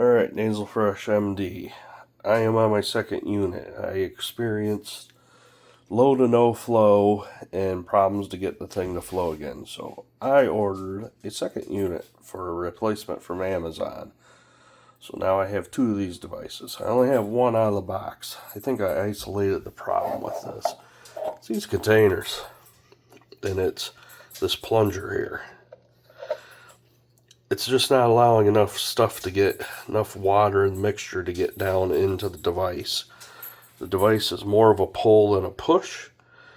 Alright, Nasalfresh MD. I am on my second unit. I experienced low to no flow and problems to get the thing to flow again. So I ordered a second unit for a replacement from Amazon. So now I have two of these devices. I only have one out of the box. I think I isolated the problem with this. It's these containers. And it's this plunger here. It's just not allowing enough stuff to get, enough water and mixture to get down into the device. The device is more of a pull than a push.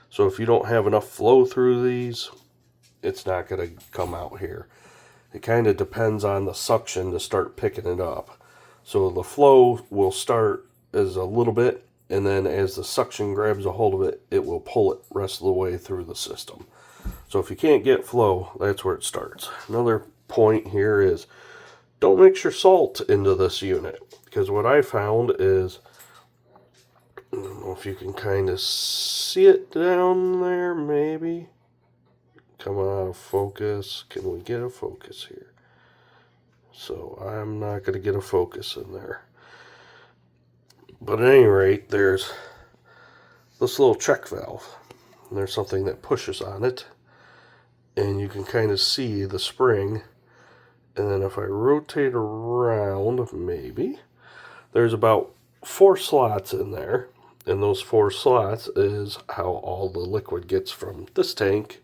So if you don't have enough flow through these, it's not going to come out here. It kind of depends on the suction to start picking it up. So the flow will start as a little bit, and then as the suction grabs a hold of it, it will pull it the rest of the way through the system. So if you can't get flow, that's where it starts. Another point here is don't mix your salt into this unit, because what I found is, I don't know if you can kind of see it down there, maybe coming out of focus. Can we get a focus here? So I'm not going to get a focus in there, but at any rate, there's this little check valve, and there's something that pushes on it, and you can kind of see the spring. And then if I rotate around, maybe, there's about 4 slots in there. And those 4 slots is how all the liquid gets from this tank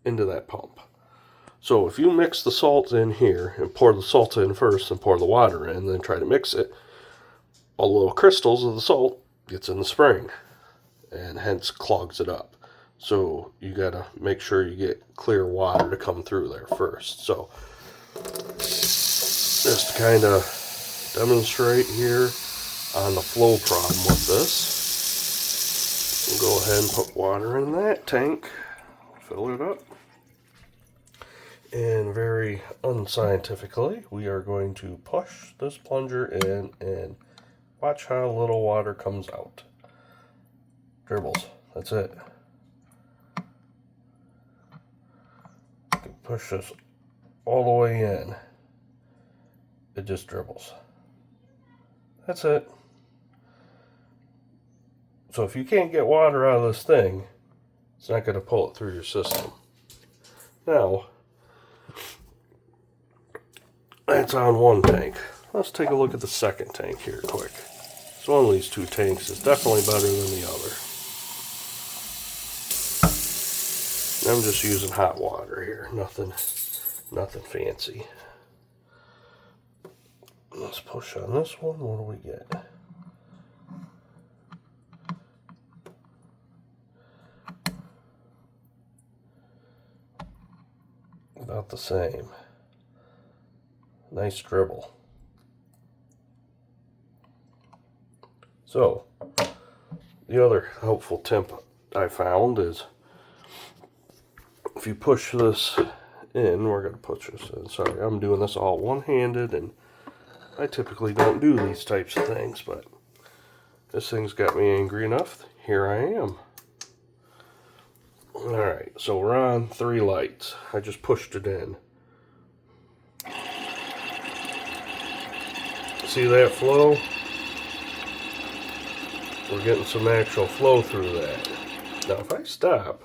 into that pump. So if you mix the salt in here and pour the salt in first and pour the water in, then try to mix it, all the little crystals of the salt gets in the spring and hence clogs it up. So you gotta make sure you get clear water to come through there first. So just to kind of demonstrate here on the flow problem with this, we'll go ahead and put water in that tank, fill it up, and very unscientifically, we are going to push this plunger in and watch how little water comes out. Dribbles, that's it. Push this all the way in. It just dribbles. That's it. So if you can't get water out of this thing, it's not going to pull it through your system. Now, that's on one tank. Let's take a look at the second tank here quick. So one of these 2 tanks is definitely better than the other. I'm just using hot water here, nothing fancy. Let's push on this one. What do we get? About the same. Nice dribble. So, the other helpful tip I found is, if you push this in, we're going to push this in. Sorry, I'm doing this all one-handed, and I typically don't do these types of things, but this thing's got me angry enough. Here I am. Alright, so we're on 3 lights. I just pushed it in. See that flow? We're getting some actual flow through that. Now if I stop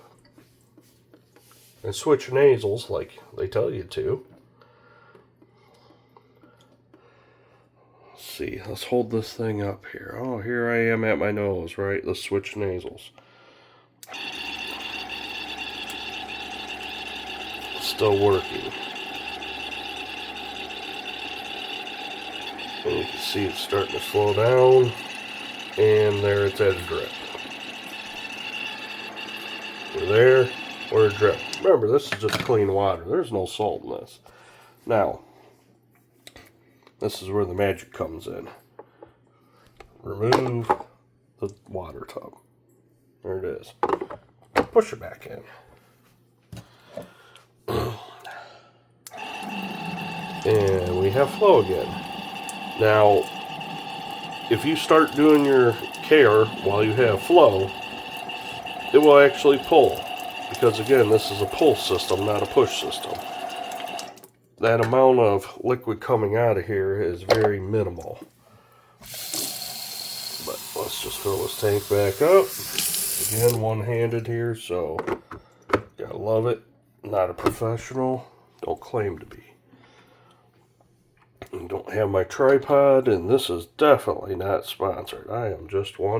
and switch nasals like they tell you to. Let's see, let's hold this thing up here. Oh, here I am at my nose, right? Let's switch nasals. It's still working. And you can see it's starting to slow down. And there it's at a drip. We're there. Or a drip. Remember, this is just clean water. There's no salt in this. Now, this is where the magic comes in. Remove the water tub. There it is. Push it back in. And we have flow again. Now, if you start doing your care while you have flow, it will actually pull. Because again, this is a pull system, not a push system. that amount of liquid coming out of here is very minimal. But let's just fill this tank back up. Again, one-handed here, so gotta love it. Not a professional. Don't claim to be. I don't have my tripod, and this is definitely not sponsored. I am just one